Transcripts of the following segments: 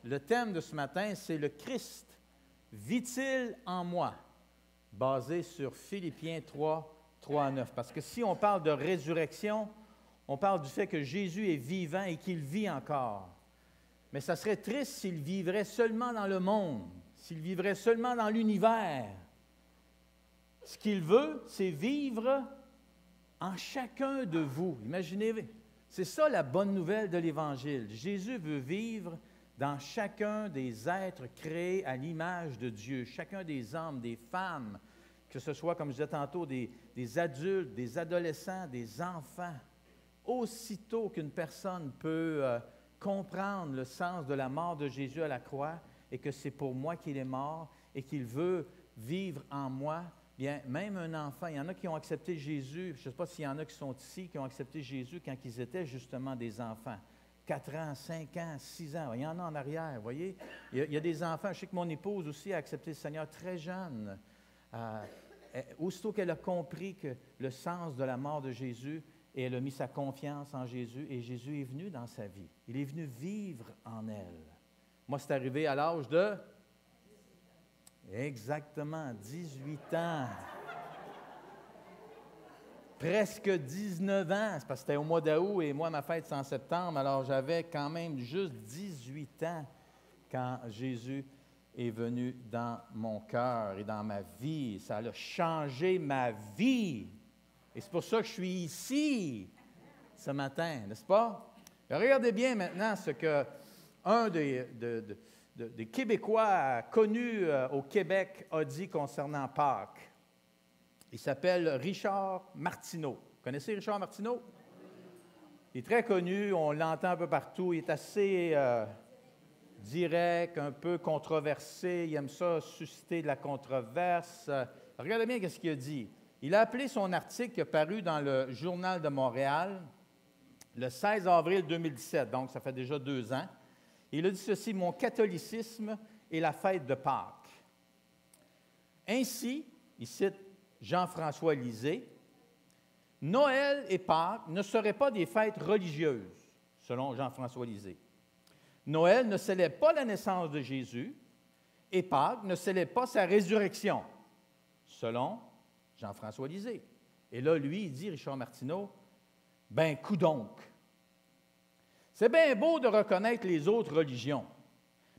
Le thème de ce matin, c'est le Christ vit-il en moi? Basé sur Philippiens 3, 3 à 9. Parce que si on parle de résurrection, on parle du fait que Jésus est vivant et qu'il vit encore. Mais ça serait triste s'il vivrait seulement dans le monde, s'il vivrait seulement dans l'univers. Ce qu'il veut, c'est vivre en chacun de vous. Imaginez, c'est ça la bonne nouvelle de l'Évangile. Jésus veut vivre dans chacun des êtres créés à l'image de Dieu, chacun des hommes, des femmes, que ce soit, comme je disais tantôt, des adultes, des adolescents, des enfants. Aussitôt qu'une personne peut comprendre le sens de la mort de Jésus à la croix et que c'est pour moi qu'il est mort et qu'il veut vivre en moi, bien, même un enfant, il y en a qui ont accepté Jésus, je ne sais pas s'il y en a qui sont ici, qui ont accepté Jésus quand ils étaient justement des enfants. 4 ans, 5 ans, 6 ans, il y en a en arrière, vous voyez. Il y a des enfants, je sais que mon épouse aussi a accepté le Seigneur très jeune. Aussitôt qu'elle a compris que le sens de la mort de Jésus, et elle a mis sa confiance en Jésus, et Jésus est venu dans sa vie. Il est venu vivre en elle. Moi, c'est arrivé à l'âge de... Exactement, 18 ans. Presque 19 ans, c'est parce que c'était au mois d'août et moi, ma fête, c'est en septembre, alors j'avais quand même juste 18 ans quand Jésus est venu dans mon cœur et dans ma vie. Ça a changé ma vie. Et c'est pour ça que je suis ici ce matin, n'est-ce pas? Regardez bien maintenant ce qu'un des Québécois connus au Québec a dit concernant Pâques. Il s'appelle Richard Martineau. Vous connaissez Richard Martineau? Il est très connu, on l'entend un peu partout. Il est assez direct, un peu controversé. Il aime ça, susciter de la controverse. Regardez bien ce qu'il a dit. Il a appelé son article qui est paru dans le Journal de Montréal le 16 avril 2017, donc ça fait déjà 2 ans. Il a dit ceci: « Mon catholicisme et la fête de Pâques. » Ainsi, il cite Jean-François Lisée, « Noël et Pâques ne seraient pas des fêtes religieuses, selon Jean-François Lisée. Noël ne célèbre pas la naissance de Jésus et Pâques ne célèbre pas sa résurrection, selon Jean-François Lisée. » Et là, lui, il dit, Richard Martineau, « Ben, coudonc. C'est bien beau de reconnaître les autres religions,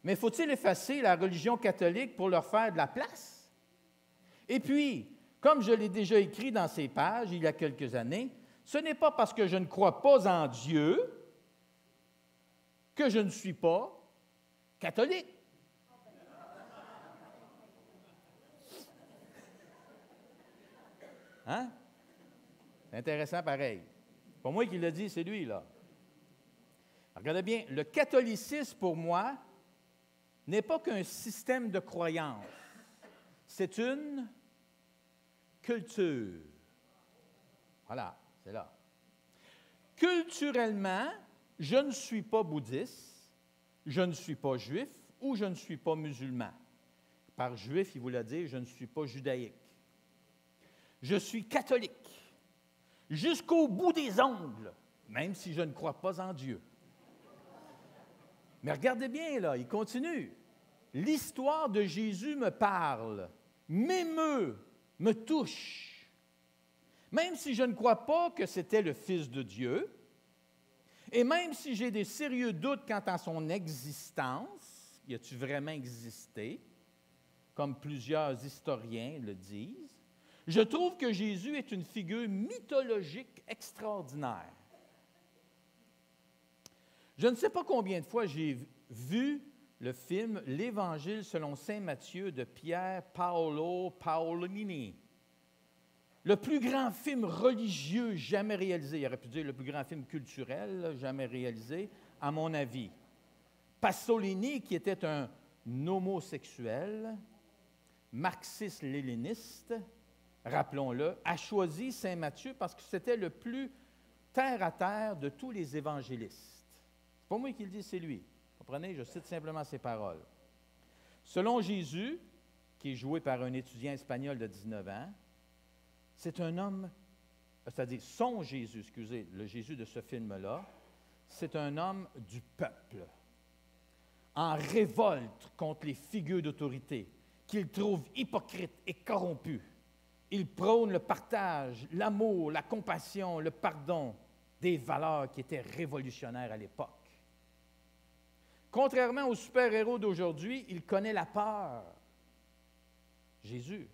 mais faut-il effacer la religion catholique pour leur faire de la place? Et puis, comme je l'ai déjà écrit dans ces pages il y a quelques années, ce n'est pas parce que je ne crois pas en Dieu que je ne suis pas catholique. » Hein? C'est intéressant pareil. C'est pas moi qui l'a dit, c'est lui, là. Regardez bien, le catholicisme, pour moi, n'est pas qu'un système de croyance. C'est une culture. Voilà, c'est là. Culturellement, je ne suis pas bouddhiste, je ne suis pas juif ou je ne suis pas musulman. Par juif, il voulait dire je ne suis pas judaïque. Je suis catholique, jusqu'au bout des ongles, même si je ne crois pas en Dieu. Mais regardez bien, là, il continue. L'histoire de Jésus me parle, m'émeut, me touche. Même si je ne crois pas que c'était le Fils de Dieu, et même si j'ai des sérieux doutes quant à son existence, y a-t-il vraiment existé, comme plusieurs historiens le disent, je trouve que Jésus est une figure mythologique extraordinaire. Je ne sais pas combien de fois j'ai vu le film « L'Évangile selon saint Matthieu » de Pier Paolo Paolini. Le plus grand film religieux jamais réalisé. Il aurait pu dire le plus grand film culturel jamais réalisé, à mon avis. Pasolini, qui était un homosexuel, marxiste-léniniste, rappelons-le, a choisi saint Matthieu parce que c'était le plus terre-à-terre de tous les évangélistes. C'est pas moi qui le dis, c'est lui. Vous comprenez? Je cite simplement ses paroles. Selon Jésus, qui est joué par un étudiant espagnol de 19 ans, c'est un homme, c'est-à-dire son Jésus, excusez, le Jésus de ce film-là, c'est un homme du peuple. en révolte contre les figures d'autorité, qu'il trouve hypocrites et corrompus. Il prône le partage, l'amour, la compassion, le pardon, des valeurs qui étaient révolutionnaires à l'époque. Contrairement aux super-héros d'aujourd'hui, il connaît la peur. Jésus.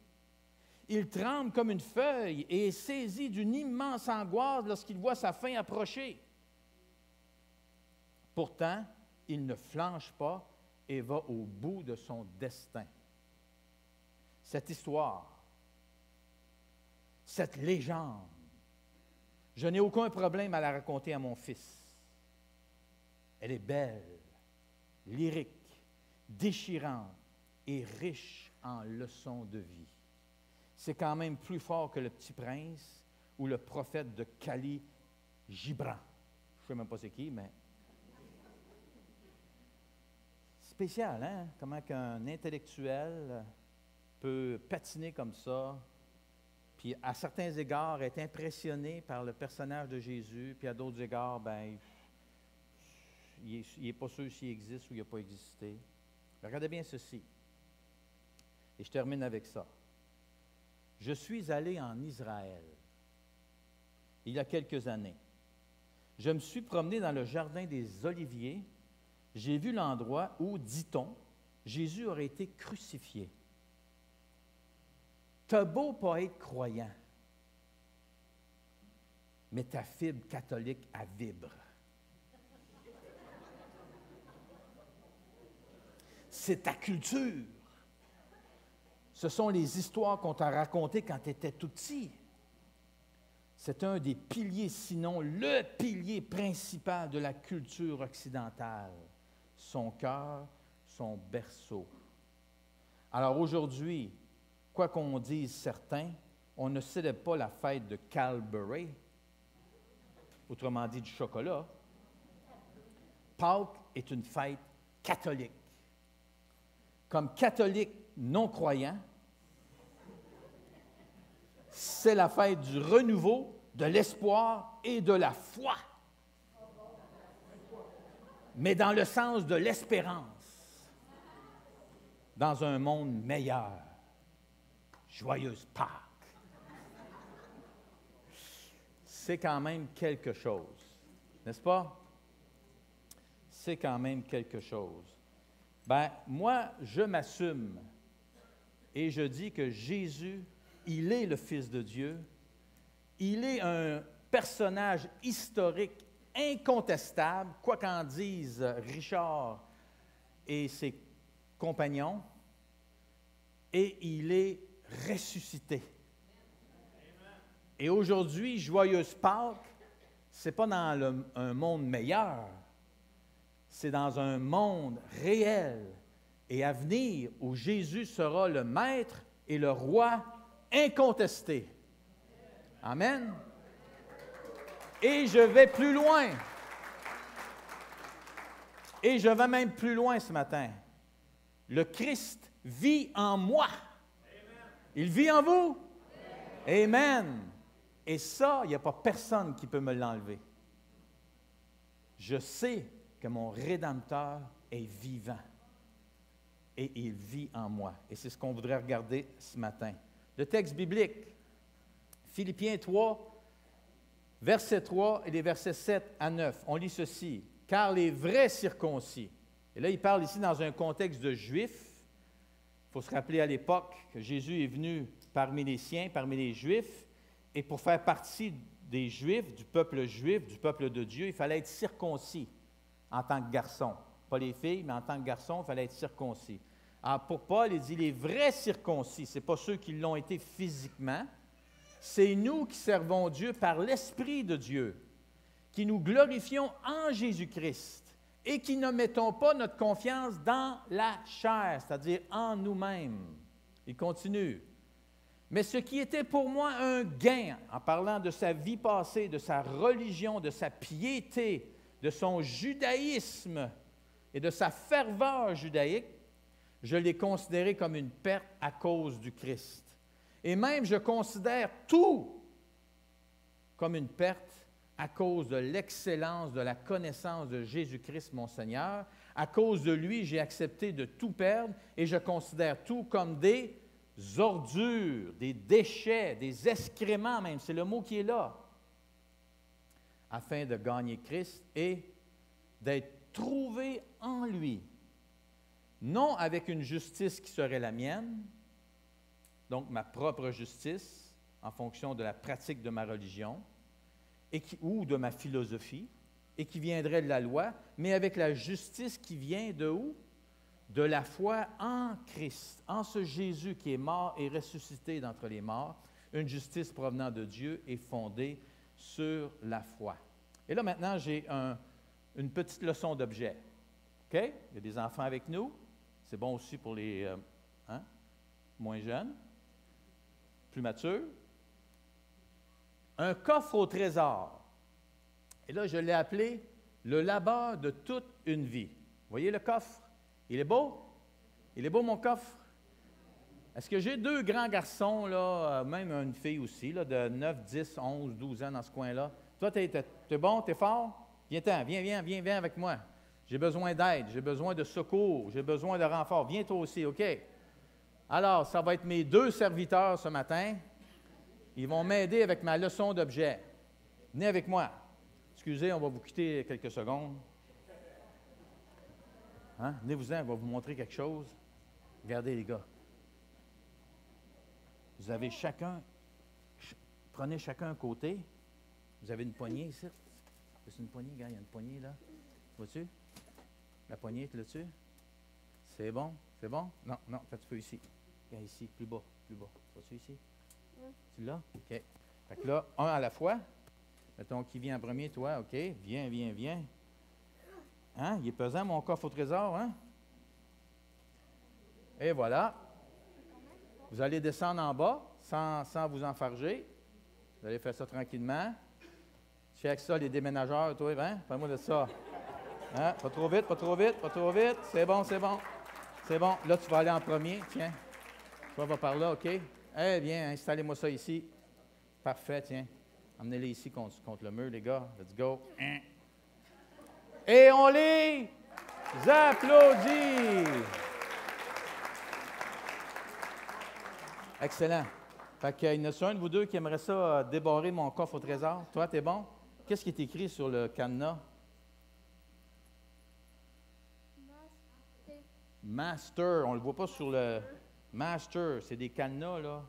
Il tremble comme une feuille et est saisi d'une immense angoisse lorsqu'il voit sa fin approcher. Pourtant, il ne flanche pas et va au bout de son destin. Cette histoire, cette légende, je n'ai aucun problème à la raconter à mon fils. Elle est belle, lyrique, déchirante et riche en leçons de vie. C'est quand même plus fort que Le Petit Prince ou le prophète de Kali Gibran. Je ne sais même pas c'est qui, mais... Spécial, hein? Comment qu'un intellectuel peut patiner comme ça, puis à certains égards être impressionné par le personnage de Jésus, puis à d'autres égards, ben, il n'est pas sûr s'il existe ou il n'a pas existé. Regardez bien ceci. Et je termine avec ça. Je suis allé en Israël il y a quelques années. Je me suis promené dans le jardin des Oliviers. J'ai vu l'endroit où, dit-on, Jésus aurait été crucifié. T'as beau pas être croyant, mais ta fibre catholique, elle vibre. C'est ta culture. Ce sont les histoires qu'on t'a racontées quand tu étais tout petit. C'est un des piliers, sinon le pilier principal de la culture occidentale. Son cœur, son berceau. Alors aujourd'hui, quoi qu'on dise certains, on ne célèbre pas la fête de Calvary, autrement dit du chocolat. Pâques est une fête catholique. Comme catholique non-croyant, c'est la fête du renouveau, de l'espoir et de la foi. Mais dans le sens de l'espérance, dans un monde meilleur. Joyeuse Pâques. C'est quand même quelque chose, n'est-ce pas? C'est quand même quelque chose. Ben, moi, je m'assume et je dis que Jésus, il est le Fils de Dieu. Il est un personnage historique incontestable, quoi qu'en disent Richard et ses compagnons, et il est ressuscité. Et aujourd'hui, joyeuse Pâques, ce n'est pas dans un monde meilleur, c'est dans un monde réel et à venir où Jésus sera le maître et le roi incontesté. Amen. Et je vais plus loin. Et je vais même plus loin ce matin. Le Christ vit en moi. Il vit en vous. Amen. Et ça, il n'y a pas personne qui peut me l'enlever. Je sais que mon Rédempteur est vivant. Et il vit en moi. Et c'est ce qu'on voudrait regarder ce matin. Le texte biblique, Philippiens 3, verset 3 et les versets 7 à 9. On lit ceci. « Car les vrais circoncis », et là il parle ici dans un contexte de Juifs. Il faut se rappeler à l'époque que Jésus est venu parmi les siens, parmi les Juifs, et pour faire partie des Juifs, du peuple de Dieu, il fallait être circoncis en tant que garçon. Pas les filles, mais en tant que garçon, il fallait être circoncis. Alors pour Paul, il dit les vrais circoncis, ce n'est pas ceux qui l'ont été physiquement, c'est nous qui servons Dieu par l'Esprit de Dieu, qui nous glorifions en Jésus-Christ et qui ne mettons pas notre confiance dans la chair, c'est-à-dire en nous-mêmes. Il continue. Mais ce qui était pour moi un gain, en parlant de sa vie passée, de sa religion, de sa piété, de son judaïsme et de sa ferveur judaïque, je l'ai considéré comme une perte à cause du Christ. Et même, je considère tout comme une perte à cause de l'excellence de la connaissance de Jésus-Christ, mon Seigneur. À cause de lui, j'ai accepté de tout perdre et je considère tout comme des ordures, des déchets, des excréments même, c'est le mot qui est là, afin de gagner Christ et d'être trouvé en lui, non avec une justice qui serait la mienne, donc ma propre justice en fonction de la pratique de ma religion ou de ma philosophie, et qui viendrait de la loi, mais avec la justice qui vient de où? De la foi en Christ, en ce Jésus qui est mort et ressuscité d'entre les morts, une justice provenant de Dieu et fondée sur la foi. Et là, maintenant, j'ai une petite leçon d'objet. OK? Il y a des enfants avec nous. C'est bon aussi pour les moins jeunes, plus matures. Un coffre au trésor. Et là, je l'ai appelé le labeur de toute une vie. Vous voyez le coffre? Il est beau? Il est beau, mon coffre? Est-ce que j'ai deux grands garçons, là, même une fille aussi, là, de 9, 10, 11, 12 ans dans ce coin-là? Toi, t'es bon? T'es fort? Viens-t'en, viens avec moi. J'ai besoin d'aide, j'ai besoin de secours, j'ai besoin de renfort. Viens toi aussi, OK? Alors, ça va être mes deux serviteurs ce matin. Ils vont m'aider avec ma leçon d'objet. Venez avec moi. Excusez, on va vous quitter quelques secondes. Venez-vous-en, on va vous montrer quelque chose. Regardez, les gars. Vous avez prenez chacun un côté. Vous avez une poignée ici. C'est une poignée, gars, il y a une poignée là. Vois-tu? La poignée est là-dessus. C'est bon? C'est bon? Non, fais un petit peu ici. Regarde ici, plus bas. Vois-tu ici? Tu l'as? OK. Fait que là, un à la fois. Mettons qui vient en premier, toi. OK. Viens. Il est pesant, mon coffre au trésor, hein? Et voilà. Vous allez descendre en bas sans vous enfarger. Vous allez faire ça tranquillement. Check ça, les déménageurs, toi, hein? Fais-moi de ça. Hein? Pas trop vite. C'est bon. Là, tu vas aller en premier. Tiens. Toi, va par là, OK? Viens, installez-moi ça ici. Parfait, tiens. Emmenez-les ici contre le mur, les gars. Let's go. Et on les applaudit. Excellent. Fait qu'il y en a un de vous deux qui aimerait ça débarrer mon coffre au trésor. Toi, t'es bon? Qu'est-ce qui est écrit sur le cadenas? Master. On ne le voit pas sur le Master. C'est des cadenas, là.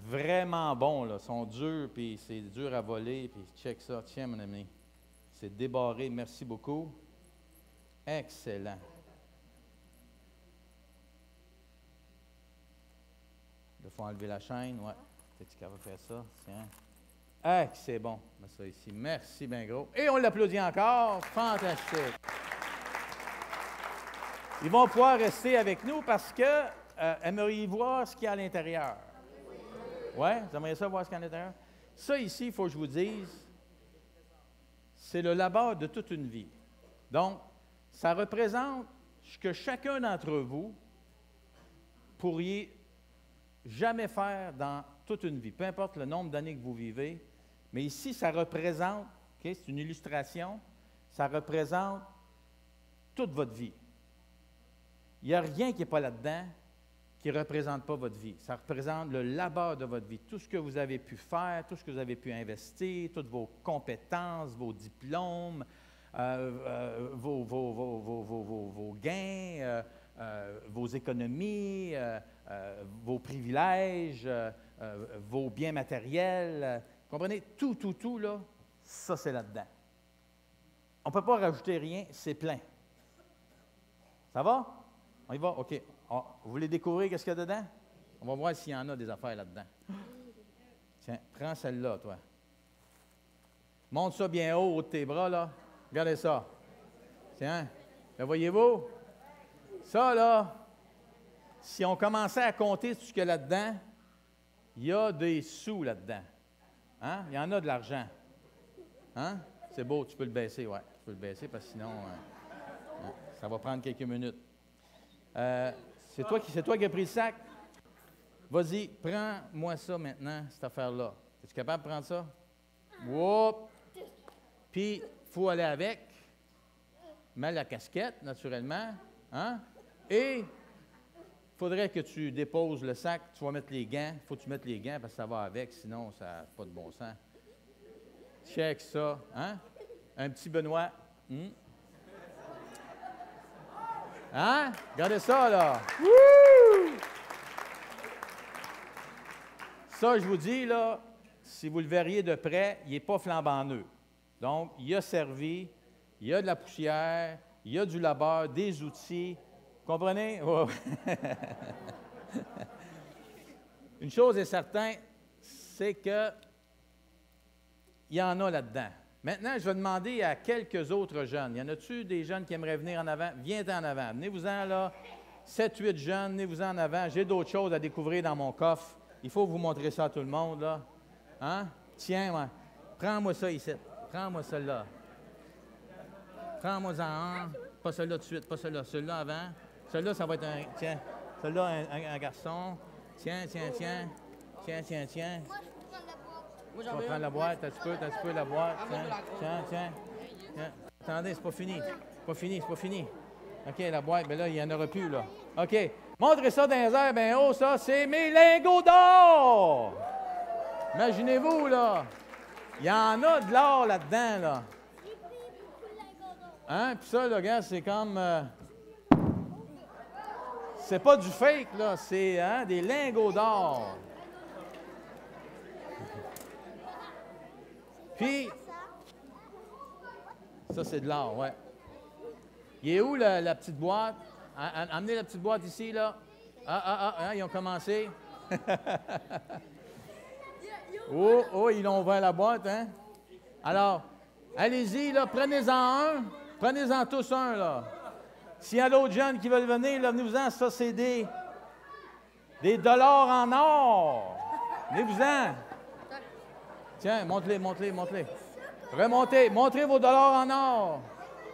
Vraiment bons, là. Ils sont durs, puis c'est dur à voler, puis check ça. Tiens, mon ami. C'est débarré. Merci beaucoup. Excellent. Il faut enlever la chaîne, ouais. Peut-être qu'elle va faire ça. Tiens. C'est bon. Mets ça ici. Merci bien gros. Et on l'applaudit encore. Fantastique. Ils vont pouvoir rester avec nous parce que aimeriez-vous voir ce qu'il y a à l'intérieur? Oui? Vous aimeriez ça voir ce qu'il y a à l'intérieur? Ça ici, il faut que je vous dise, c'est le labeur de toute une vie. Donc, ça représente ce que chacun d'entre vous pourriez jamais faire dans toute une vie, peu importe le nombre d'années que vous vivez, mais ici, ça représente, okay, c'est une illustration, ça représente toute votre vie. Il n'y a rien qui n'est pas là-dedans qui ne représente pas votre vie. Ça représente le labeur de votre vie, tout ce que vous avez pu faire, tout ce que vous avez pu investir, toutes vos compétences, vos diplômes, vos gains, vos économies, vos privilèges, vos biens matériels. Comprenez? Tout, là, ça, c'est là-dedans. On ne peut pas rajouter rien, c'est plein. Ça va? On y va? OK. Vous voulez découvrir qu'est-ce qu'il y a dedans? On va voir s'il y en a des affaires là-dedans. Tiens, prends celle-là, toi. Monte ça bien haut de tes bras, là. Regardez ça. Tiens, le voyez-vous? Ça, là, si on commençait à compter tout ce qu'il y a là-dedans, il y a des sous là-dedans. Hein? Il y en a de l'argent. Hein? C'est beau, tu peux le baisser, ouais. Tu peux le baisser parce que sinon, ça va prendre quelques minutes. C'est toi qui as pris le sac? Vas-y, prends-moi ça maintenant, cette affaire-là. Es-tu capable de prendre ça? Whoop! Puis, il faut aller avec. Mets la casquette, naturellement. Hein? Et il faudrait que tu déposes le sac. Tu vas mettre les gants. Il faut que tu mettes les gants parce que ça va avec, sinon ça n'a pas de bon sens. Check ça. Hein? Un petit Benoît. Hein? Regardez ça, là. Wouh! Ça, je vous dis, là, si vous le verriez de près, il n'est pas flambant neuf. Donc, il a servi, il y a de la poussière, il y a du labeur, des outils. Vous comprenez? Oh. Une chose est certaine, c'est que il y en a là-dedans. Maintenant, je vais demander à quelques autres jeunes. Y en a-tu des jeunes qui aimeraient venir en avant? Viens en avant. Venez-vous-en, là. 7-8 jeunes, venez-vous-en en avant. J'ai d'autres choses à découvrir dans mon coffre. Il faut vous montrer ça à tout le monde, là. Hein? Tiens, ouais. Prends-moi ça ici. Prends-moi celle-là. Prends-moi-en un. Pas celui-là tout de suite, pas celui-là. Celui-là avant. Celui-là, ça va être un... Tiens. Celui-là, un garçon. Tiens. Tiens. Moi, Tu vas prendre la boîte, t'as un petit peu la boîte. Tiens. Attendez, c'est pas fini. OK, la boîte, bien là, il n'y en aura plus, là. OK. Montrez ça dans les airs, bien haut, ça, c'est mes lingots d'or! Imaginez-vous, là. Il y en a de l'or là-dedans, là. Hein? Puis ça, là, gars, c'est comme... c'est pas du fake, là. C'est des lingots d'or. Puis, ça, c'est de l'or, ouais. Il est où la petite boîte? Amenez la petite boîte ici, là. Ils ont commencé. Oh, ils ont ouvert la boîte, hein? Alors, allez-y, là, prenez-en un. Prenez-en tous un, là. S'il y a d'autres jeunes qui veulent venir, là, venez-vous-en. Ça, c'est des dollars en or. Venez-vous-en. Tiens, montre-les. Remontez, montrez vos dollars en or.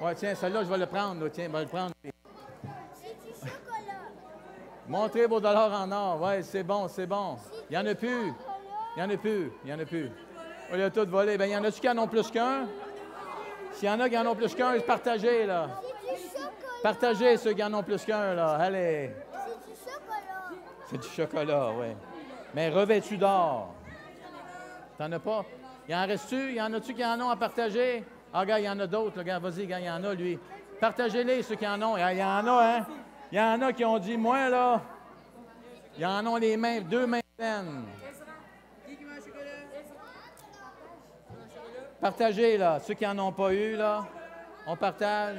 Ouais, tiens, celui-là, je vais le prendre, là. Tiens, je vais le prendre. C'est du chocolat. Montrez vos dollars en or. Oui, c'est bon. Il n'y en a plus. On les a tous volés. Bien, il y en a-tu qui en ont plus qu'un? S'il y en a qui en ont plus qu'un, partagez, là. C'est du chocolat. Partagez ceux qui en ont plus qu'un, là. Allez. C'est du chocolat. C'est du chocolat, oui. Mais revêtu d'or. T'en as pas? Il en reste-tu? Il y en a-tu qui en ont à partager? Ah, gars, il y en a d'autres. Regarde, vas-y, gars, il y en a, lui. Partagez-les, ceux qui en ont. Il y en a, hein? Il y en a qui ont dit, moi, là, ils en ont les mains, 2 mains pleines. Partagez, là. Ceux qui n'en ont pas eu, là, on partage.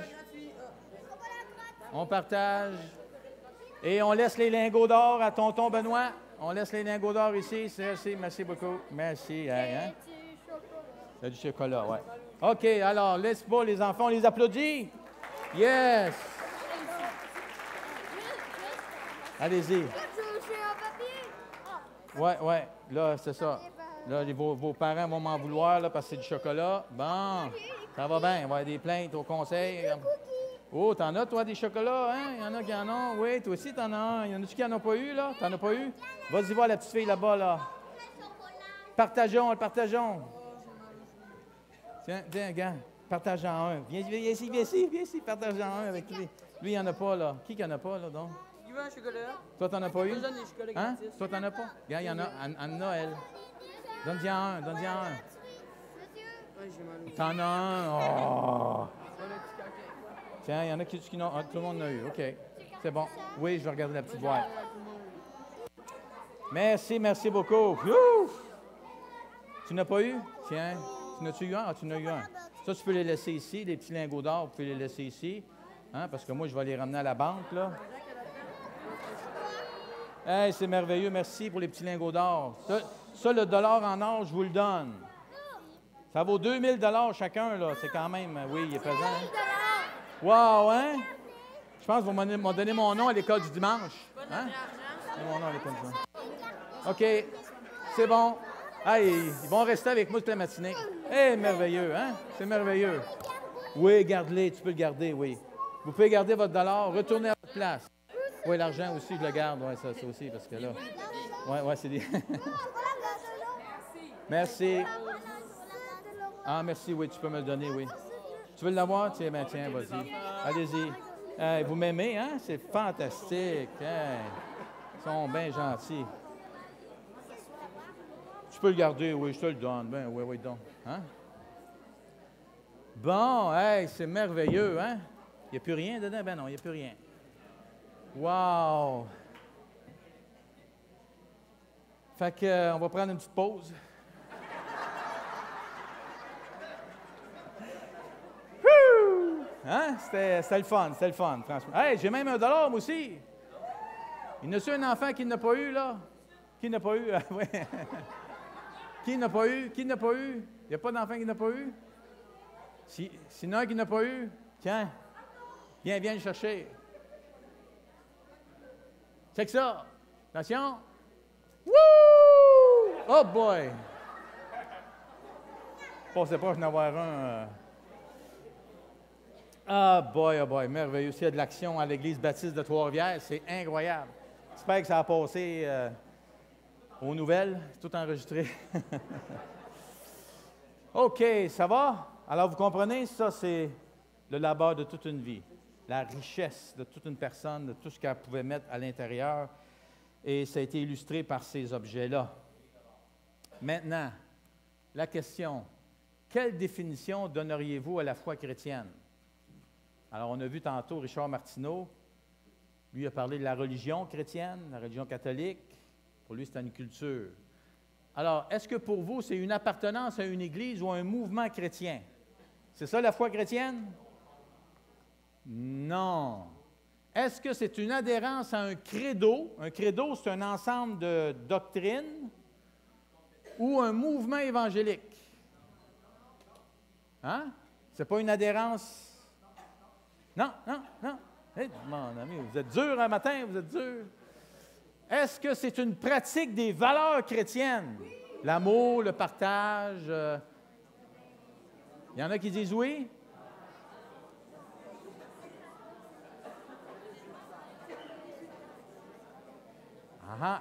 Et on laisse les lingots d'or à tonton Benoît. On laisse les lingots d'or ici. Merci beaucoup. Merci. Hein? C'est du chocolat, oui. OK, alors, laisse pas les enfants, on les applaudit. Yes! Allez-y. Ouais, là, c'est ça. Là, vos parents vont m'en vouloir, là, parce que c'est du chocolat. Bon, ça va bien. On va avoir des plaintes au conseil. Oh, t'en as, toi, des chocolats, hein? Il y en a qui en ont. Oui, toi aussi, t'en as un. Il y en a-tu qui n'en ont pas eu, là? T'en as pas eu? Vas-y voir la petite fille là-bas, là. Partageons. Tiens, gars, partage-en un. Viens ici, partage-en un avec lui. Lui, il n'y en a pas, là. Qui n'en a pas, là, donc? Il veut un chocolat. Toi, t'en as pas eu? Je donne des chocolats Hein? gratis. Toi, t'en as pas? Gars, il y en a un Noël. Donne-y un. Ouais, j'ai mal. T'en as un. Oh! Tiens, il y en a qui n'ont. Tout le monde en a eu. OK. C'est bon. Oui, je vais regarder la petite boîte. Merci beaucoup. Ouf! Tu n'as pas eu? Tiens. Tu n'as-tu eu un? Ah, tu n'as eu un. Ça, tu peux les laisser ici. Les petits lingots d'or, vous pouvez les laisser ici. Hein? Parce que moi, je vais les ramener à la banque, là. Hey, c'est merveilleux. Merci pour les petits lingots d'or. Ça, le dollar en or, je vous le donne. Ça vaut 2000 $ chacun, là. C'est quand même... Oui, il est présent. Hein? Wow, hein? Je pense que vous m'ont donné mon nom à l'école du dimanche. Hein? Mon nom à l'école du dimanche. OK. C'est bon. Hey, ils vont rester avec moi toute la matinée. Eh, merveilleux, hein? C'est merveilleux. Oui, garde-les. Tu peux le garder, oui. Vous pouvez garder votre dollar. Retournez à votre place. Oui, l'argent aussi, je le garde. Oui, ça aussi, parce que là... Oui, c'est des... Merci. Ah, merci, oui, tu peux me le donner, oui. Tu veux l'avoir? Tiens, ben, tiens, vas-y. Allez-y. Hey, vous m'aimez, hein? C'est fantastique. Hey. Ils sont bien gentils. Tu peux le garder, oui, je te le donne. Ben, oui, oui, donc. Hein? Bon, hey, c'est merveilleux, hein? Il n'y a plus rien dedans? Ben non, il n'y a plus rien. Wow! Fait que, on va prendre une petite pause. Hein? C'était le fun, franchement. Hey, j'ai même $1, moi aussi. Il y en a-tu un enfant qui n'a pas eu, là? Qui n'a pas eu? Oui. Qui n'a pas eu? Qui n'a pas eu? Il n'y a pas d'enfant qui n'a pas eu? Sinon, un qui n'a pas eu, tiens, viens le chercher. Check ça. Attention. Wouh! Oh boy! Je pensais pas que je n'en avoir un. Ah boy, merveilleux. S'il y a de l'action à l'Église baptiste de Trois-Rivières, c'est incroyable. J'espère que ça a passé aux nouvelles, tout enregistré. OK, ça va? Alors, vous comprenez, ça, c'est le labeur de toute une vie, la richesse de toute une personne, de tout ce qu'elle pouvait mettre à l'intérieur, et ça a été illustré par ces objets-là. Maintenant, la question, quelle définition donneriez-vous à la foi chrétienne? Alors, on a vu tantôt Richard Martineau, lui a parlé de la religion chrétienne, la religion catholique. Pour lui, c'est une culture. Alors, est-ce que pour vous, c'est une appartenance à une église ou à un mouvement chrétien? C'est ça la foi chrétienne? Non. Est-ce que c'est une adhérence à un credo? Un credo, c'est un ensemble de doctrines ou un mouvement évangélique? Hein? C'est pas une adhérence? Non. Hey, mon ami, vous êtes dur un matin, vous êtes dur. Est-ce que c'est une pratique des valeurs chrétiennes? L'amour, le partage. Il y en a qui disent oui?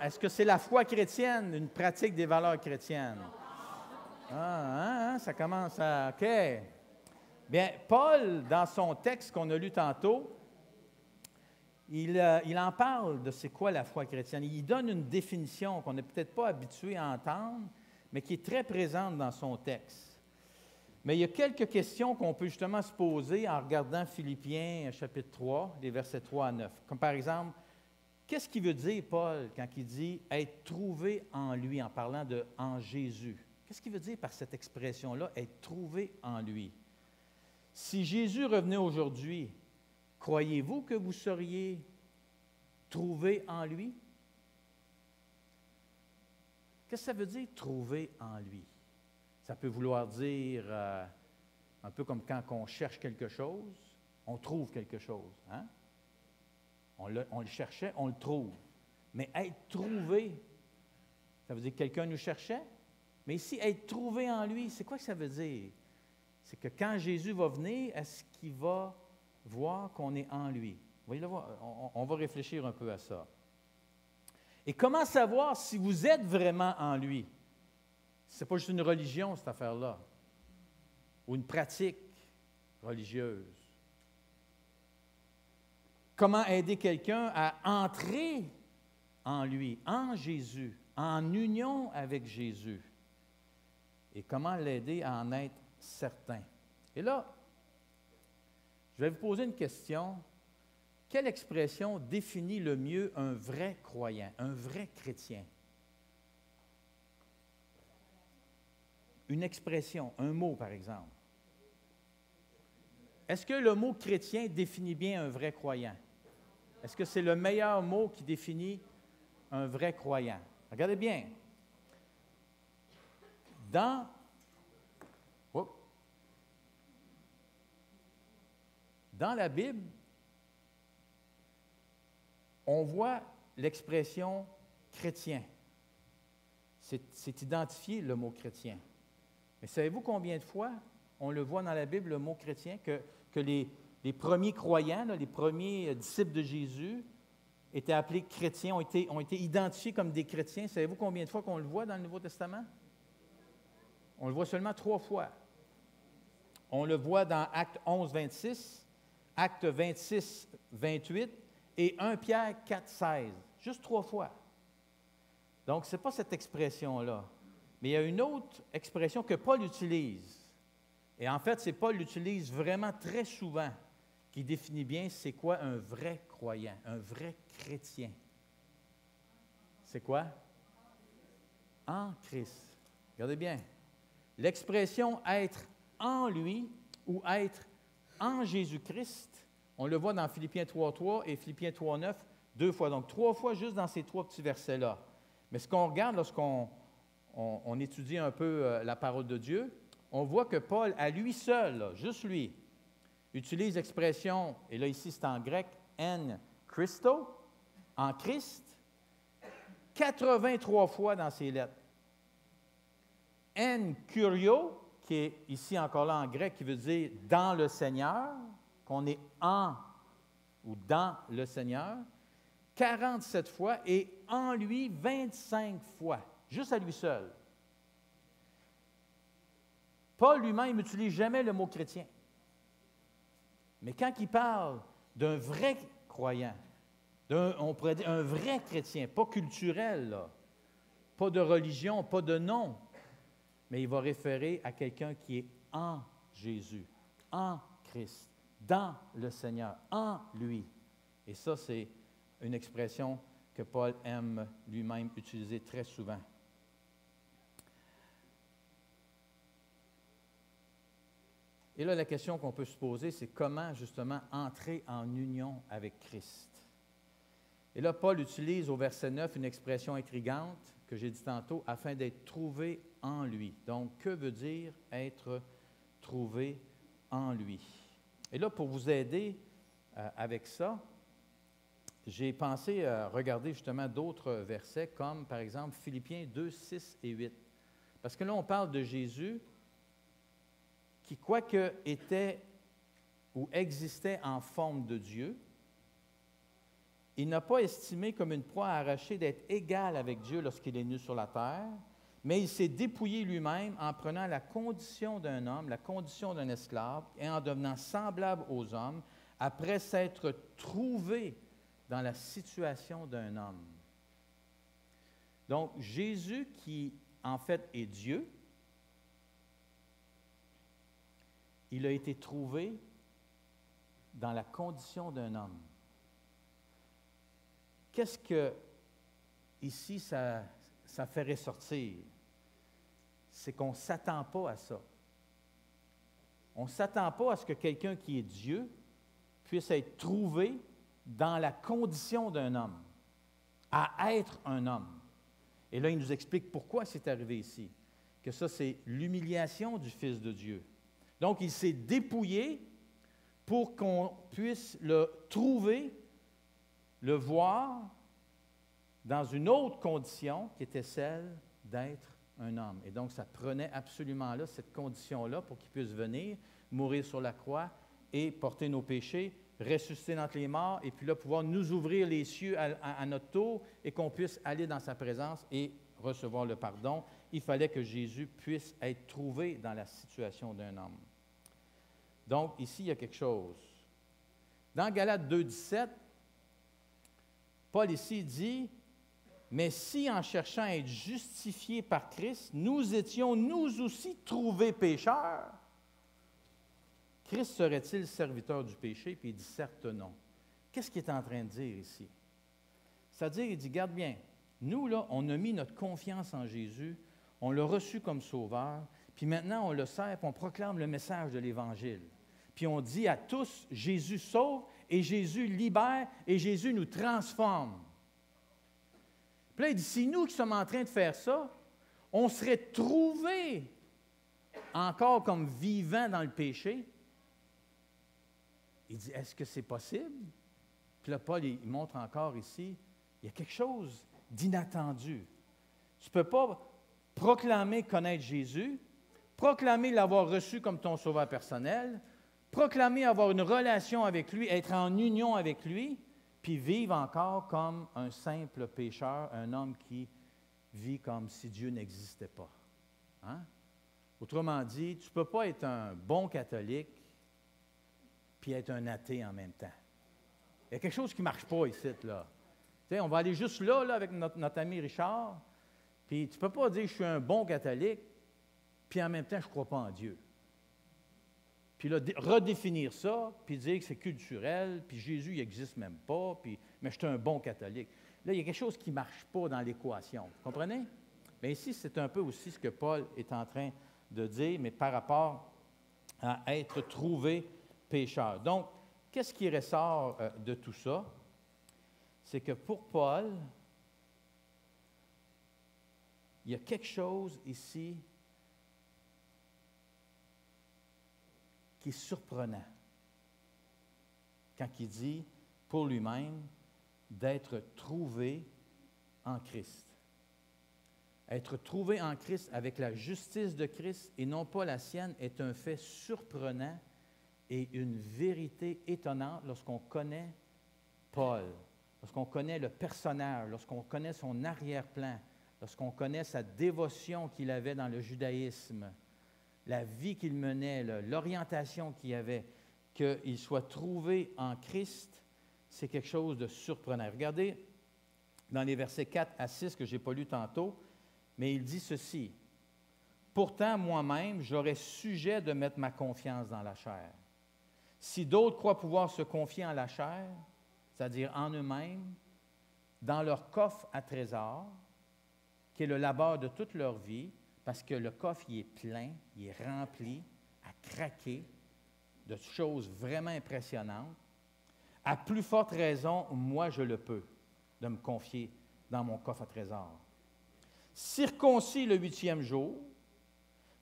Est-ce que c'est la foi chrétienne, une pratique des valeurs chrétiennes? Ça commence à... OK. Bien, Paul, dans son texte qu'on a lu tantôt, il en parle de c'est quoi la foi chrétienne. Il donne une définition qu'on n'est peut-être pas habitué à entendre, mais qui est très présente dans son texte. Mais il y a quelques questions qu'on peut justement se poser en regardant Philippiens chapitre 3, les versets 3 à 9. Comme par exemple, qu'est-ce qu'il veut dire, Paul, quand il dit « être trouvé en lui », en parlant de « en Jésus ». Qu'est-ce qu'il veut dire par cette expression-là, « être trouvé en lui ». Si Jésus revenait aujourd'hui, croyez-vous que vous seriez trouvé en lui? Qu'est-ce que ça veut dire, trouver en lui? Ça peut vouloir dire, un peu comme quand on cherche quelque chose, on trouve quelque chose. Hein? On le cherchait, on le trouve. Mais être trouvé, ça veut dire que quelqu'un nous cherchait? Mais ici, être trouvé en lui, c'est quoi que ça veut dire? C'est que quand Jésus va venir, est-ce qu'il va voir qu'on est en lui? Vous voyez, là, on va réfléchir un peu à ça. Et comment savoir si vous êtes vraiment en lui? Ce n'est pas juste une religion, cette affaire-là, ou une pratique religieuse. Comment aider quelqu'un à entrer en lui, en Jésus, en union avec Jésus? Et comment l'aider à en être certain? Et là, je vais vous poser une question. Quelle expression définit le mieux un vrai croyant, un vrai chrétien? Une expression, un mot par exemple. Est-ce que le mot chrétien définit bien un vrai croyant? Est-ce que c'est le meilleur mot qui définit un vrai croyant? Regardez bien. Dans la Bible, on voit l'expression chrétien. C'est identifié le mot chrétien. Mais savez-vous combien de fois on le voit dans la Bible, le mot chrétien, que les premiers croyants, là, les premiers disciples de Jésus étaient appelés chrétiens, ont été identifiés comme des chrétiens. Savez-vous combien de fois qu'on le voit dans le Nouveau Testament? On le voit seulement 3 fois. On le voit dans Acte 11, 26, Acte 26, 28 et 1 Pierre 4, 16. Juste 3 fois. Donc, ce n'est pas cette expression-là. Mais il y a une autre expression que Paul utilise. Et en fait, c'est Paul l'utilise vraiment très souvent, qui définit bien c'est quoi un vrai croyant, un vrai chrétien. C'est quoi? En Christ. Regardez bien. L'expression être en lui ou être en Jésus-Christ, on le voit dans Philippiens 3.3 et Philippiens 3.9 2 fois. Donc 3 fois juste dans ces 3 petits versets-là. Mais ce qu'on regarde lorsqu'on étudie un peu la parole de Dieu, on voit que Paul, à lui seul, là, juste lui, utilise l'expression, et là ici c'est en grec, en Christo, en Christ, 83 fois dans ses lettres. En Kurio, qui est ici encore là en grec, qui veut dire dans le Seigneur, qu'on est en ou dans le Seigneur, 47 fois, et en lui 25 fois, juste à lui seul. Paul lui-même n'utilise jamais le mot chrétien. Mais quand il parle d'un vrai croyant, on pourrait dire un vrai chrétien, pas culturel, là, pas de religion, pas de nom, mais il va référer à quelqu'un qui est en Jésus, en Christ, dans le Seigneur, en lui. Et ça, c'est une expression que Paul aime lui-même utiliser très souvent. Et là, la question qu'on peut se poser, c'est comment justement entrer en union avec Christ. Et là, Paul utilise au verset 9 une expression intrigante que j'ai dit tantôt, afin d'être trouvé en lui. Donc, que veut dire être trouvé en lui? Et là, pour vous aider avec ça, j'ai pensé regarder justement d'autres versets, comme par exemple Philippiens 2, 6 et 8. Parce que là, on parle de Jésus qui, quoique était ou existait en forme de Dieu, il n'a pas estimé comme une proie à arracher d'être égal avec Dieu lorsqu'il est venu sur la terre, mais il s'est dépouillé lui-même en prenant la condition d'un homme, la condition d'un esclave, et en devenant semblable aux hommes, après s'être trouvé dans la situation d'un homme. Donc, Jésus, qui en fait est Dieu, il a été trouvé dans la condition d'un homme. Qu'est-ce que, ici, ça fait ressortir? C'est qu'on ne s'attend pas à ça. On ne s'attend pas à ce que quelqu'un qui est Dieu puisse être trouvé dans la condition d'un homme, à être un homme. Et là, il nous explique pourquoi c'est arrivé ici. Que ça, c'est l'humiliation du Fils de Dieu. Donc, il s'est dépouillé pour qu'on puisse le trouver, le voir dans une autre condition qui était celle d'être un homme. Et donc, ça prenait absolument là, cette condition-là pour qu'il puisse venir, mourir sur la croix et porter nos péchés, ressusciter d'entre les morts, et puis là, pouvoir nous ouvrir les cieux à notre tour et qu'on puisse aller dans sa présence et recevoir le pardon. Il fallait que Jésus puisse être trouvé dans la situation d'un homme. Donc, ici, il y a quelque chose. Dans Galates 2, 17, Paul ici dit, « Mais si en cherchant à être justifiés par Christ, nous étions nous aussi trouvés pécheurs, Christ serait-il serviteur du péché? » Puis il dit, « Certes non. » Qu'est-ce qu'il est en train de dire ici? C'est-à-dire, il dit, garde bien, nous, là, on a mis notre confiance en Jésus, on l'a reçu comme sauveur, puis maintenant, on le sert, puis on proclame le message de l'Évangile. Puis on dit à tous, Jésus sauve, et Jésus libère, et Jésus nous transforme. Puis là, il dit, si nous qui sommes en train de faire ça, on serait trouvés encore comme vivants dans le péché. Il dit, est-ce que c'est possible? Puis là, Paul, il montre encore ici, il y a quelque chose d'inattendu. Tu ne peux pas proclamer connaître Jésus, proclamer l'avoir reçu comme ton sauveur personnel, proclamer avoir une relation avec lui, être en union avec lui, puis vivre encore comme un simple pécheur, un homme qui vit comme si Dieu n'existait pas. Hein? Autrement dit, tu ne peux pas être un bon catholique puis être un athée en même temps. Il y a quelque chose qui ne marche pas ici, là. Tu sais, on va aller juste là, avec notre ami Richard, puis tu ne peux pas dire que je suis un bon catholique, puis en même temps, je ne crois pas en Dieu. Puis là, redéfinir ça, puis dire que c'est culturel, puis Jésus, il n'existe même pas, mais je suis un bon catholique. Là, il y a quelque chose qui ne marche pas dans l'équation. Vous comprenez? Bien ici, c'est un peu aussi ce que Paul est en train de dire, mais par rapport à être trouvé pécheur. Donc, qu'est-ce qui ressort de tout ça? C'est que pour Paul, il y a quelque chose ici qui est surprenant quand il dit pour lui-même d'être trouvé en Christ. Être trouvé en Christ avec la justice de Christ et non pas la sienne est un fait surprenant et une vérité étonnante lorsqu'on connaît Paul, lorsqu'on connaît le personnage, lorsqu'on connaît son arrière-plan, lorsqu'on connaît sa dévotion qu'il avait dans le judaïsme, la vie qu'il menait, l'orientation qu'il avait, qu'il soit trouvé en Christ, c'est quelque chose de surprenant. Regardez dans les versets 4 à 6 que je n'ai pas lu tantôt, mais il dit ceci. « Pourtant, moi-même, j'aurais sujet de mettre ma confiance dans la chair. Si d'autres croient pouvoir se confier en la chair, c'est-à-dire en eux-mêmes, dans leur coffre à trésor, qui est le labeur de toute leur vie, parce que le coffre, il est plein, il est rempli, à craquer, de choses vraiment impressionnantes. À plus forte raison, moi, je le peux, de me confier dans mon coffre à trésor. Circoncis le 8e jour,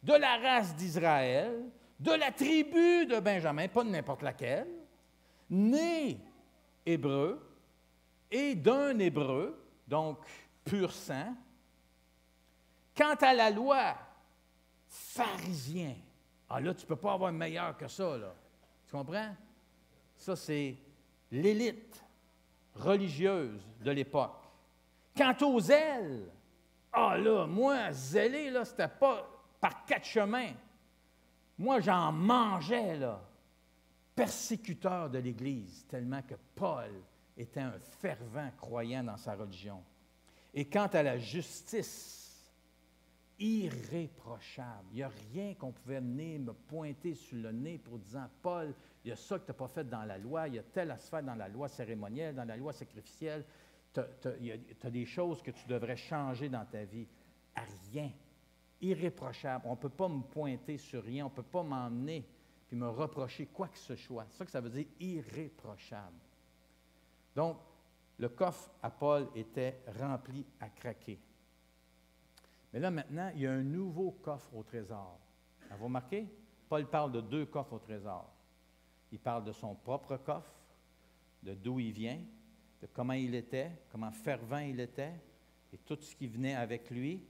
de la race d'Israël, de la tribu de Benjamin, pas de n'importe laquelle, né hébreu et d'un hébreu, donc pur sang. Quant à la loi, pharisien. Ah là, tu ne peux pas avoir meilleur que ça, là. Tu comprends? Ça, c'est l'élite religieuse de l'époque. Quant aux zèles, ah là, moi, zélé, là, c'était pas par 4 chemins. Moi, j'en mangeais, là. Persécuteur de l'Église, tellement que Paul était un fervent croyant dans sa religion. Et quant à la justice, irréprochable. Il n'y a rien qu'on pouvait venir me pointer sur le nez pour disant, Paul, il y a ça que tu n'as pas fait dans la loi, il y a telle affaire dans la loi cérémonielle, dans la loi sacrificielle, tu as des choses que tu devrais changer dans ta vie. À rien. Irréprochable. On ne peut pas me pointer sur rien, on ne peut pas m'emmener puis me reprocher quoi que ce soit. C'est ça que ça veut dire, irréprochable. Donc, le coffre à Paul était rempli à craquer. Mais là, maintenant, il y a un nouveau coffre au trésor. Vous remarquez? Paul parle de 2 coffres au trésor. Il parle de son propre coffre, de d'où il vient, de comment il était, comment fervent il était, et tout ce qui venait avec lui,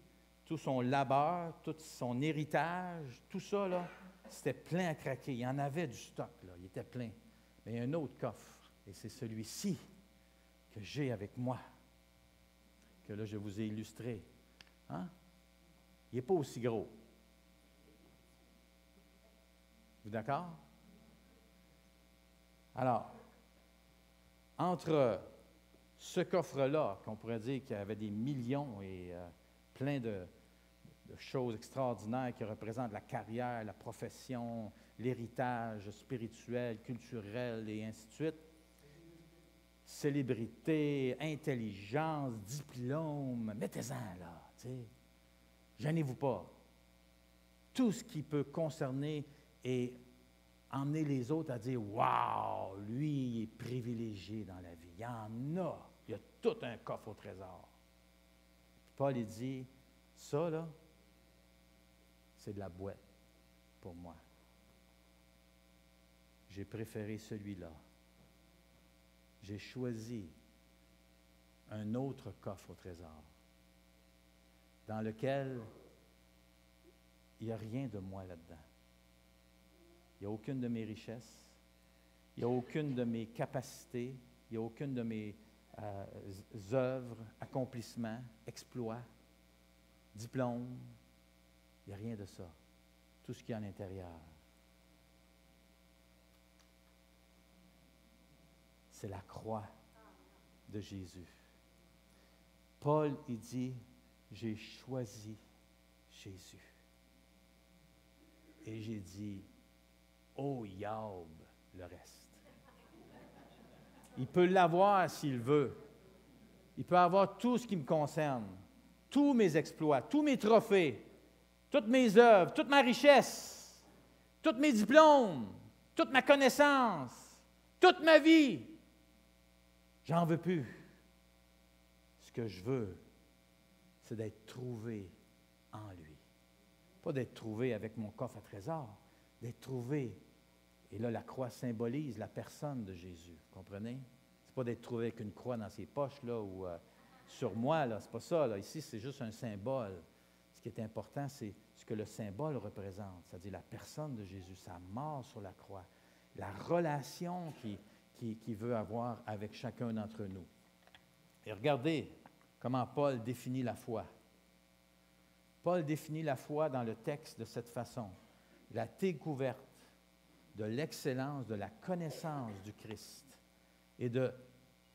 tout son labeur, tout son héritage, tout ça, là, c'était plein à craquer. Il y en avait du stock, là, il était plein. Mais il y a un autre coffre, et c'est celui-ci que j'ai avec moi, que là, je vous ai illustré. Hein? Il n'est pas aussi gros. Vous d'accord? Alors, entre ce coffre-là, qu'on pourrait dire qu'il y avait des millions et plein de choses extraordinaires qui représentent la carrière, la profession, l'héritage spirituel, culturel et ainsi de suite, célébrité, intelligence, diplôme, mettez-en là, tu sais. Gênez-vous pas. Tout ce qui peut concerner et emmener les autres à dire « Wow, lui, il est privilégié dans la vie. » Il y en a. Il y a tout un coffre au trésor. Paul, il dit « Ça, là, c'est de la boîte pour moi. J'ai préféré celui-là. J'ai choisi un autre coffre au trésor dans lequel il n'y a rien de moi là-dedans. Il n'y a aucune de mes richesses, il n'y a aucune de mes capacités, il n'y a aucune de mes œuvres, accomplissements, exploits, diplômes. Il n'y a rien de ça. tout ce qu'il y a à l'intérieur. C'est la croix de Jésus. Paul, il dit, j'ai choisi Jésus. Et j'ai dit, oh, yaub, le reste. Il peut l'avoir s'il veut. Il peut avoir tout ce qui me concerne, tous mes exploits, tous mes trophées, toutes mes œuvres, toute ma richesse, tous mes diplômes, toute ma connaissance, toute ma vie. J'en veux plus. Ce que je veux, c'est d'être trouvé en lui. Pas d'être trouvé avec mon coffre à trésor, d'être trouvé. Et là, la croix symbolise la personne de Jésus. Vous comprenez? Ce n'est pas d'être trouvé avec une croix dans ses poches là, ou sur moi. Ce n'est pas ça. Là. Ici, c'est juste un symbole. Ce qui est important, c'est ce que le symbole représente, c'est-à-dire la personne de Jésus, sa mort sur la croix, la relation qu'il veut avoir avec chacun d'entre nous. Et regardez comment Paul définit la foi. Paul définit la foi dans le texte de cette façon. La découverte de l'excellence, de la connaissance du Christ et de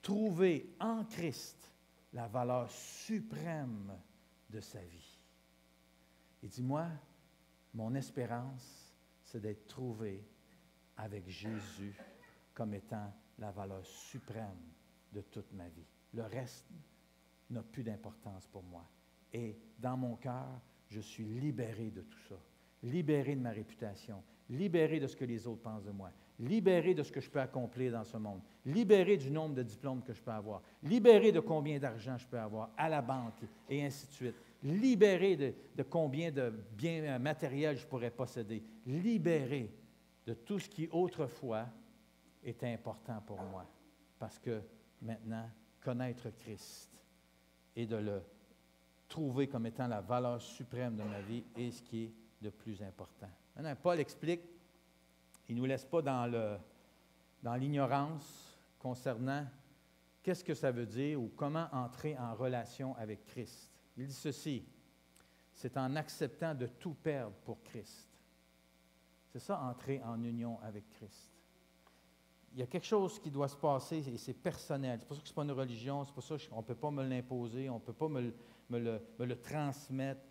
trouver en Christ la valeur suprême de sa vie. Il dit, moi, mon espérance, c'est d'être trouvé avec Jésus comme étant la valeur suprême de toute ma vie. Le reste n'a plus d'importance pour moi. Et dans mon cœur, je suis libéré de tout ça, libéré de ma réputation, libéré de ce que les autres pensent de moi, libéré de ce que je peux accomplir dans ce monde, libéré du nombre de diplômes que je peux avoir, libéré de combien d'argent je peux avoir à la banque et ainsi de suite, libéré de combien de biens matériels je pourrais posséder, libéré de tout ce qui autrefois était important pour moi. Parce que maintenant, connaître Christ et de le trouver comme étant la valeur suprême de ma vie est ce qui est le plus important. Maintenant, Paul explique, il ne nous laisse pas dans l'ignorance concernant qu'est-ce que ça veut dire ou comment entrer en relation avec Christ. Il dit ceci, c'est en acceptant de tout perdre pour Christ. C'est ça, entrer en union avec Christ. Il y a quelque chose qui doit se passer et c'est personnel. C'est pour ça que ce n'est pas une religion, c'est pour ça qu'on ne peut pas me l'imposer, on ne peut pas me le transmettre.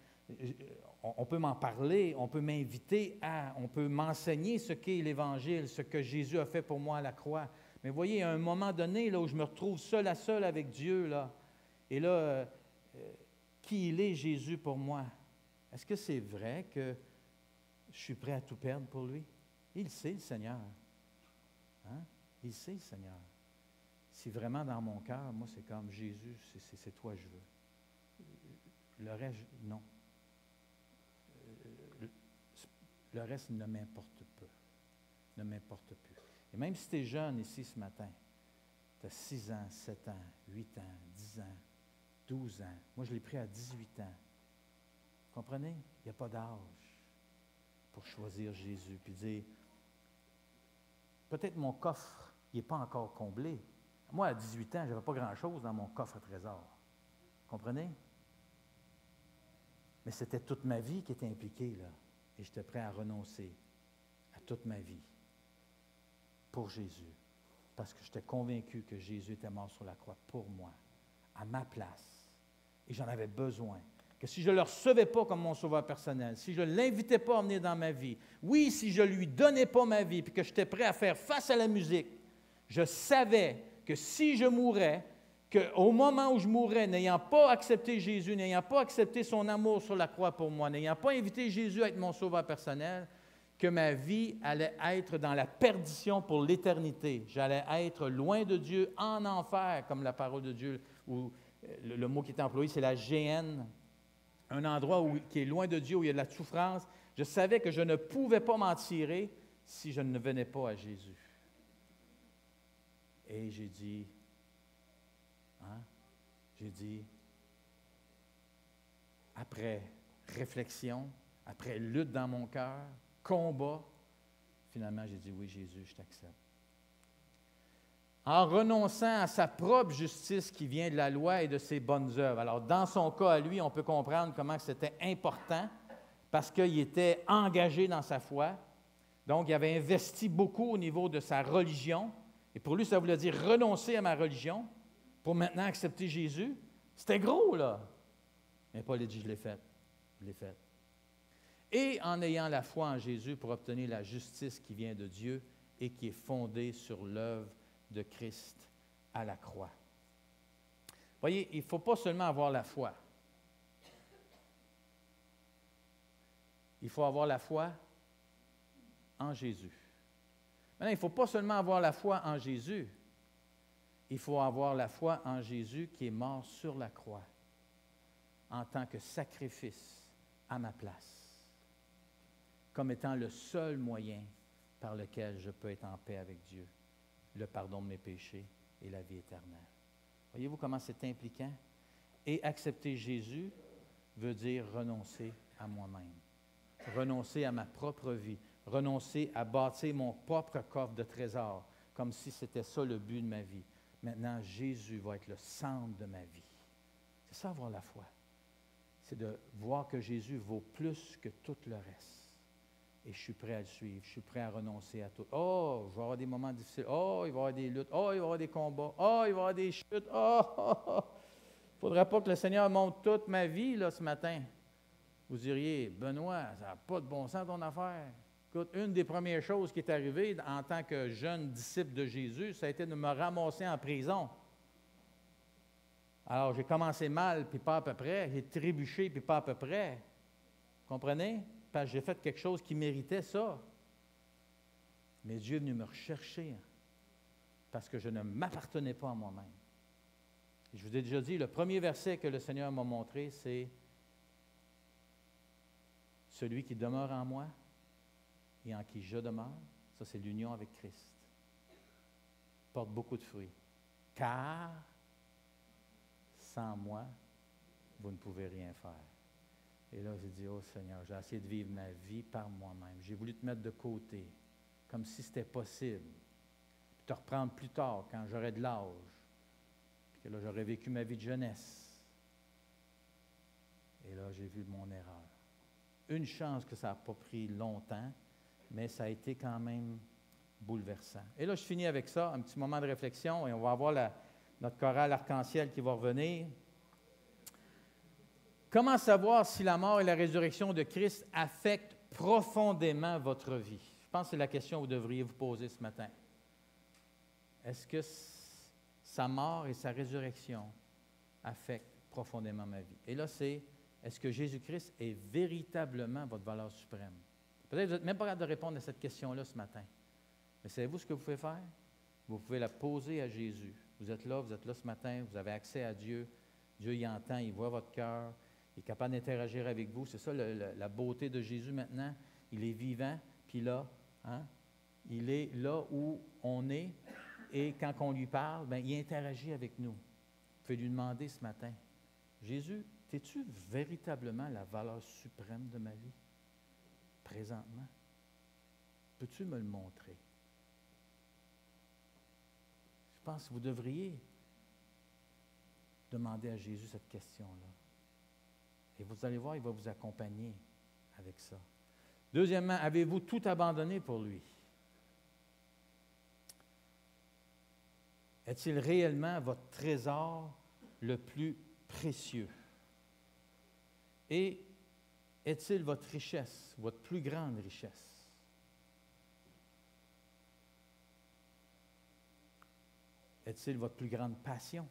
On peut m'en parler, on peut m'inviter on peut m'enseigner ce qu'est l'Évangile, ce que Jésus a fait pour moi à la croix. Mais voyez, à un moment donné, là, où je me retrouve seul à seul avec Dieu, là, et là, qui il est, Jésus, pour moi? Est-ce que c'est vrai que je suis prêt à tout perdre pour lui? Il sait, le Seigneur. Hein? Il sait, le Seigneur. Si vraiment dans mon cœur, moi, c'est comme Jésus, c'est toi je veux. Le reste, non. Le reste ne m'importe pas. Ne m'importe plus. Et même si tu es jeune ici ce matin, tu as 6 ans, 7 ans, 8 ans, 10 ans, 12 ans. Moi, je l'ai pris à 18 ans. Vous comprenez? Il n'y a pas d'âge pour choisir Jésus. Puis dire, peut-être mon coffre, il n'est pas encore comblé. Moi, à 18 ans, je n'avais pas grand-chose dans mon coffre à trésor. Vous comprenez? Mais c'était toute ma vie qui était impliquée, là. Et j'étais prêt à renoncer à toute ma vie pour Jésus. Parce que j'étais convaincu que Jésus était mort sur la croix pour moi, à ma place. Et j'en avais besoin. Que si je ne le recevais pas comme mon sauveur personnel, si je ne l'invitais pas à venir dans ma vie, oui, si je ne lui donnais pas ma vie, puis que j'étais prêt à faire face à la musique, je savais que si je mourais, qu'au moment où je mourrais, n'ayant pas accepté Jésus, n'ayant pas accepté son amour sur la croix pour moi, n'ayant pas invité Jésus à être mon sauveur personnel, que ma vie allait être dans la perdition pour l'éternité. J'allais être loin de Dieu, en enfer, comme la parole de Dieu, ou le mot qui est employé, c'est la géhenne, un endroit qui est loin de Dieu, où il y a de la souffrance. Je savais que je ne pouvais pas m'en tirer si je ne venais pas à Jésus. Et j'ai dit, après réflexion, après lutte dans mon cœur, combat, finalement j'ai dit, oui Jésus, je t'accepte. En renonçant à sa propre justice qui vient de la loi et de ses bonnes œuvres. Alors dans son cas à lui, on peut comprendre comment c'était important parce qu'il était engagé dans sa foi. Donc, il avait investi beaucoup au niveau de sa religion. Et pour lui, ça voulait dire renoncer à ma religion pour maintenant accepter Jésus. C'était gros, là. Mais Paul a dit, je l'ai fait. Je l'ai fait. Et en ayant la foi en Jésus pour obtenir la justice qui vient de Dieu et qui est fondée sur l'œuvre de Christ à la croix. Voyez, il ne faut pas seulement avoir la foi. Il faut avoir la foi en Jésus. Maintenant, il ne faut pas seulement avoir la foi en Jésus. Il faut avoir la foi en Jésus qui est mort sur la croix en tant que sacrifice à ma place, comme étant le seul moyen par lequel je peux être en paix avec Dieu, le pardon de mes péchés et la vie éternelle. Voyez-vous comment c'est impliquant? Et accepter Jésus veut dire renoncer à moi-même, renoncer à ma propre vie, renoncer à bâtir mon propre coffre de trésors, comme si c'était ça le but de ma vie. Maintenant, Jésus va être le centre de ma vie. C'est ça, avoir la foi. C'est de voir que Jésus vaut plus que tout le reste. Et je suis prêt à le suivre. Je suis prêt à renoncer à tout. Oh, il va y avoir des moments difficiles. Oh, il va y avoir des luttes. Oh, il va y avoir des combats. Oh, il va y avoir des chutes. Il ne faudrait pas que le Seigneur monte toute ma vie là, ce matin. Vous diriez, Benoît, ça n'a pas de bon sens ton affaire. Écoute, une des premières choses qui est arrivée en tant que jeune disciple de Jésus, ça a été de me ramasser en prison. Alors, j'ai commencé mal, puis pas à peu près. J'ai trébuché, puis pas à peu près. Comprenez? Parce que j'ai fait quelque chose qui méritait ça. Mais Dieu est venu me rechercher parce que je ne m'appartenais pas à moi-même. Et je vous ai déjà dit, le premier verset que le Seigneur m'a montré, c'est « Celui qui demeure en moi et en qui je demeure », ça c'est l'union avec Christ, porte beaucoup de fruits. Car sans moi, vous ne pouvez rien faire. Et là, j'ai dit, oh Seigneur, j'ai essayé de vivre ma vie par moi-même. J'ai voulu te mettre de côté, comme si c'était possible. Puis te reprendre plus tard, quand j'aurais de l'âge. Puis que là, j'aurais vécu ma vie de jeunesse. Et là, j'ai vu mon erreur. Une chance que ça n'a pas pris longtemps, mais ça a été quand même bouleversant. Et là, je finis avec ça, un petit moment de réflexion, et on va avoir notre chorale arc-en-ciel qui va revenir. Comment savoir si la mort et la résurrection de Christ affectent profondément votre vie? Je pense que c'est la question que vous devriez vous poser ce matin. Est-ce que sa mort et sa résurrection affectent profondément ma vie? Et là, c'est, est-ce que Jésus-Christ est véritablement votre valeur suprême? Peut-être que vous n'êtes même pas capable de répondre à cette question-là ce matin. Mais savez-vous ce que vous pouvez faire? Vous pouvez la poser à Jésus. Vous êtes là ce matin, vous avez accès à Dieu. Dieu y entend, il voit votre cœur. Il est capable d'interagir avec vous. C'est ça la beauté de Jésus maintenant. Il est vivant, puis là, il est là où on est. Et quand on lui parle, bien, il interagit avec nous. Vous pouvez lui demander ce matin, Jésus, es-tu véritablement la valeur suprême de ma vie, présentement? Peux-tu me le montrer? Je pense que vous devriez demander à Jésus cette question-là. Et vous allez voir, il va vous accompagner avec ça. Deuxièmement, avez-vous tout abandonné pour lui? Est-il réellement votre trésor le plus précieux? Et est-il votre richesse, votre plus grande richesse? Est-il votre plus grande passion?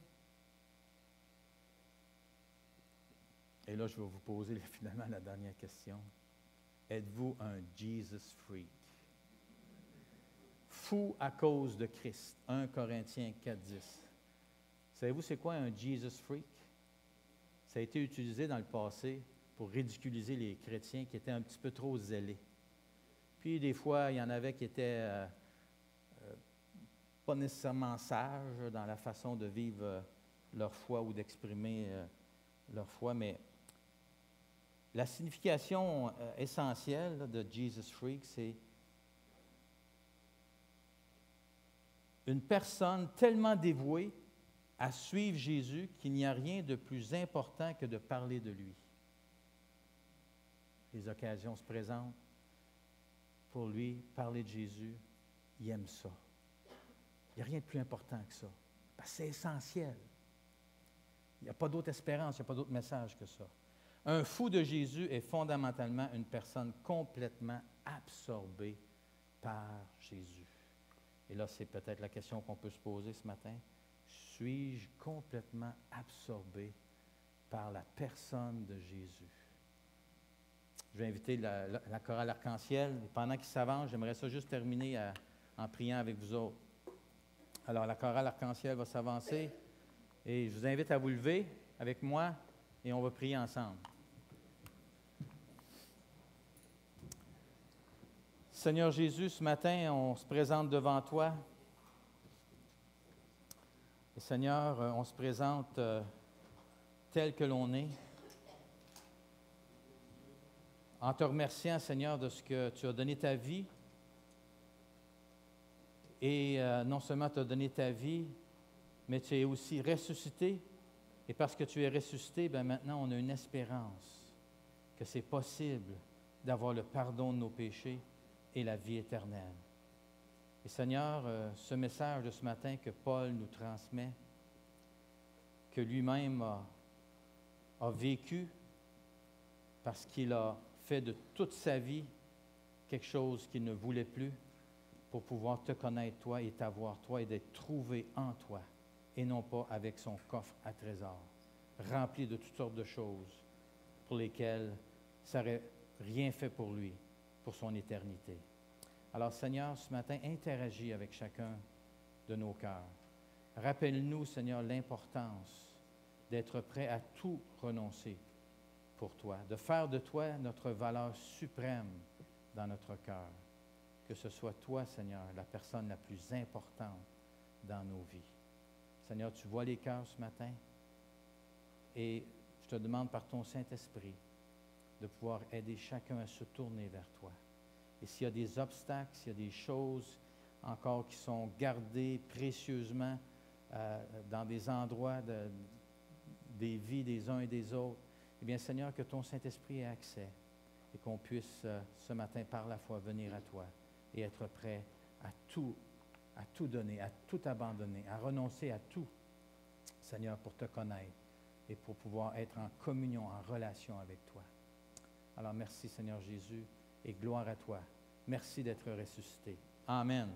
Et là, je vais vous poser finalement la dernière question. Êtes-vous un Jesus freak? Fou à cause de Christ. 1 Corinthiens 4:10. Savez-vous c'est quoi un Jesus freak? Ça a été utilisé dans le passé pour ridiculiser les chrétiens qui étaient un petit peu trop zélés. Puis des fois, il y en avait qui étaient pas nécessairement sages dans la façon de vivre leur foi ou d'exprimer leur foi, mais la signification essentielle là, de Jesus Freak, c'est une personne tellement dévouée à suivre Jésus qu'il n'y a rien de plus important que de parler de lui. les occasions se présentent pour lui parler de Jésus, il aime ça. Il n'y a rien de plus important que ça. Parce que c'est essentiel. Il n'y a pas d'autre espérance, il n'y a pas d'autre message que ça. Un fou de Jésus est fondamentalement une personne complètement absorbée par Jésus. Et là, c'est peut-être la question qu'on peut se poser ce matin. Suis-je complètement absorbé par la personne de Jésus? Je vais inviter la chorale arc-en-ciel. Pendant qu'ils s'avancent, j'aimerais ça juste terminer en priant avec vous autres. Alors, la chorale arc-en-ciel va s'avancer et je vous invite à vous lever avec moi et on va prier ensemble. Seigneur Jésus, ce matin, on se présente devant toi. Et Seigneur, on se présente tel que l'on est, en te remerciant, Seigneur, de ce que tu as donné ta vie. Et non seulement tu as donné ta vie, mais tu es aussi ressuscité. Et parce que tu es ressuscité, bien maintenant, on a une espérance que c'est possible d'avoir le pardon de nos péchés et la vie éternelle. Et Seigneur, ce message de ce matin que Paul nous transmet, que lui-même a vécu parce qu'il a fait de toute sa vie quelque chose qu'il ne voulait plus pour pouvoir te connaître toi et t'avoir toi et d'être trouvé en toi et non pas avec son coffre à trésors, rempli de toutes sortes de choses pour lesquelles ça n'aurait rien fait pour lui, pour son éternité. Alors Seigneur, ce matin, interagis avec chacun de nos cœurs. Rappelle-nous, Seigneur, l'importance d'être prêt à tout renoncer pour toi, de faire de toi notre valeur suprême dans notre cœur. Que ce soit toi, Seigneur, la personne la plus importante dans nos vies. Seigneur, tu vois les cœurs ce matin et je te demande par ton Saint-Esprit de pouvoir aider chacun à se tourner vers toi. Et s'il y a des obstacles, s'il y a des choses encore qui sont gardées précieusement dans des endroits des vies des uns et des autres, eh bien, Seigneur, que ton Saint-Esprit ait accès et qu'on puisse ce matin, par la foi, venir à toi et être prêt à tout donner, à tout abandonner, à renoncer à tout, Seigneur, pour te connaître et pour pouvoir être en communion, en relation avec toi. Alors, merci, Seigneur Jésus, et gloire à toi. Merci d'être ressuscité. Amen.